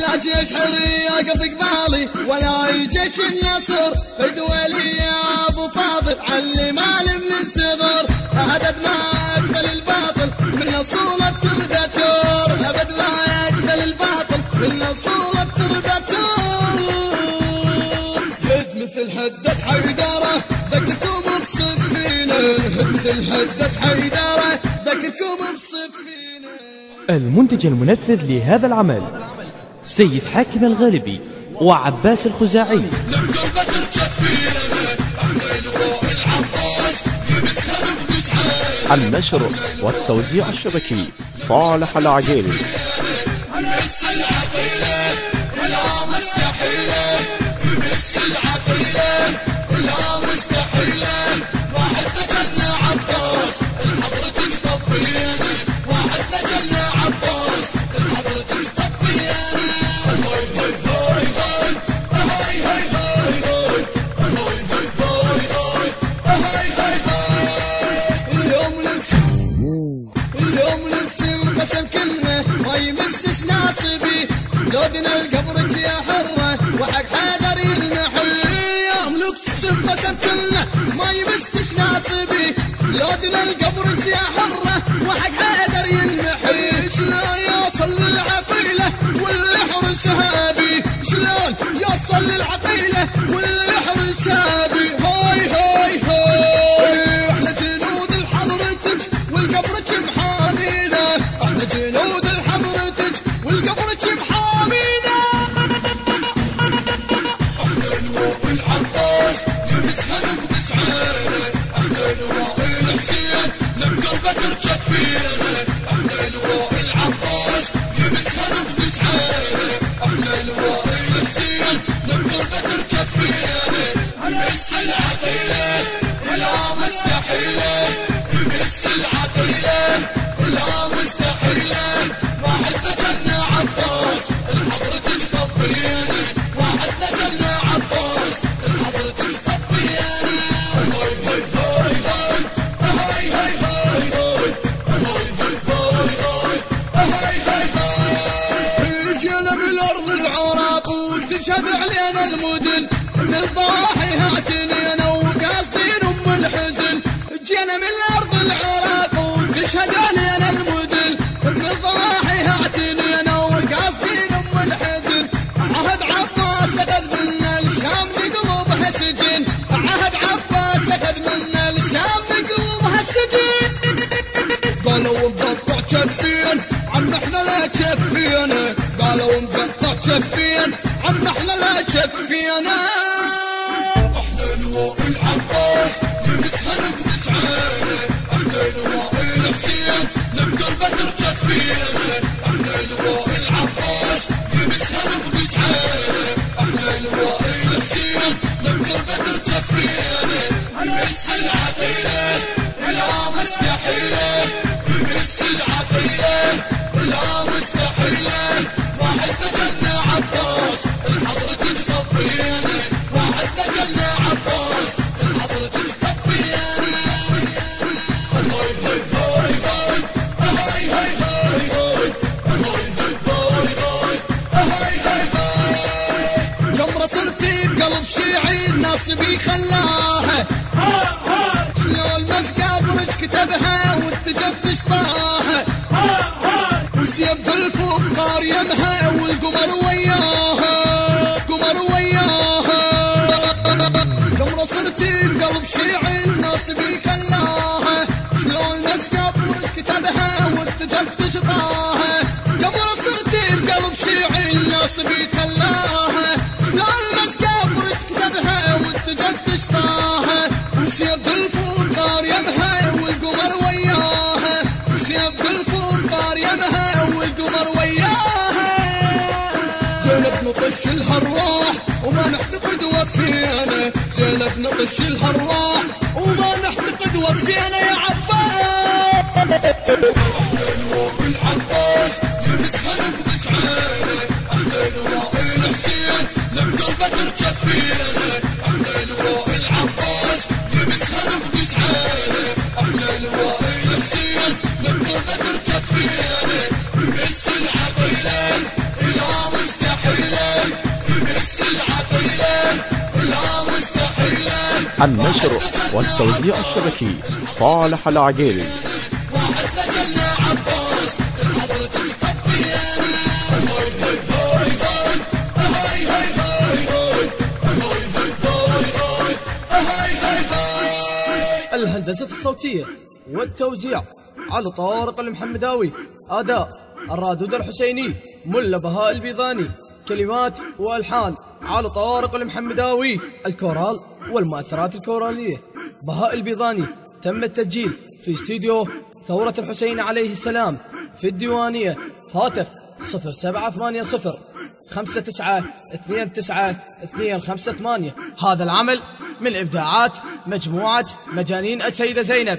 يقف قبالي ولا يجيش النصر فدولي يا ابو فاضل علي مالي من الصغر ابد ما اقبل الباطل من اصول التربتور ابد ما يقبل الباطل من اصول التربتور هد مثل هدة حيدرة ذكركم بصفينه هد مثل هدة حيدرة ذكركم بصفينه. المنتج المنفذ لهذا العمل سيد حاكم الغالبي وعباس الخزاعي. النشر والتوزيع الشبكي صالح العقيلي. لودنا القبر يا حرة وحق حذر المحل يوم نقسم قسم كله ما يمسش ناصبي لودنا القبر يا حرة وحق حذر المحل شلون يوصل للعقيلة واللي يحرسها بي شلون يوصل للعقيلة واللي يحرسها بي هاي هاي هاي احنا جنود الحضرتك والقبرك محامينا احنا جنود الحضرتك والقبرك محامينا. تشهد علينا المدن من الضواحي اعتنينا وقاصدين ام الحزن جينا من الارض العراق وتشهد علينا المدن من الضواحي اعتنينا وقاصدين ام الحزن عهد عباس اخذ منا الشام نقلبها سجن عهد عباس اخذ منا الشام نقلبها سجن قالوا مقطع كفين عم احنا لا كفينا قالوا مقطع كفين عم احنا لا كفينا. احنا لواء العباس يمسها نقمص عينه احنا لواء الحسين نقدر بدر كفينا احنا لواء العباس يمسها نقمص عينه احنا لواء الحسين نقدر بدر كفينا يمس العقيله لا مستحيله يمس العقيله لا مستحيله واحد جنة عباس الحضرة تطبيني واحد جنة عباس الحضرة تطبيني هاي هاي هاي هاي هاي هاي هاي هاي هاي جمرة صرتي بقلب شيعي الناصبي خلاها شلون مسقى برج كتبها والتجد شطاها وسيب الفقار يمها والقمر وياها قمر وياها جمرة صرتي بقلب شيعي الناصبي خلاها شلون مسقى برج كتبها فينا زينب نطش الهرواح وما نحتقد وفينا يا عباس. لواء العباس يمسها نقدس عينه، احنا لواء الحسين نبتر ترجف فينا. احنا لواء العباس يمسها نقدس عينه، احنا لواء الحسين نبتر ترجف فينا. يمس العقيلين لا مستحيلين، يمس العقيلين لا مستحيلين. النشر والتوزيع الشبكي صالح العقيلي. واحد لجلنا عباس الحضر تشطب فينا. هاي هاي هاي هاي هاي هاي هاي هاي هاي. الهندسة الصوتية والتوزيع على طارق المحمداوي. أداء الرادود الحسيني ملا بهاء البيضاني. كلمات وألحان على طارق المحمداوي. الكورال والمؤثرات الكورالية بهاء البيضاني. تم التسجيل في استديو ثورة الحسين عليه السلام في الديوانية. هاتف 0780 5929 258. هذا العمل من إبداعات مجموعة مجانين السيدة زينب.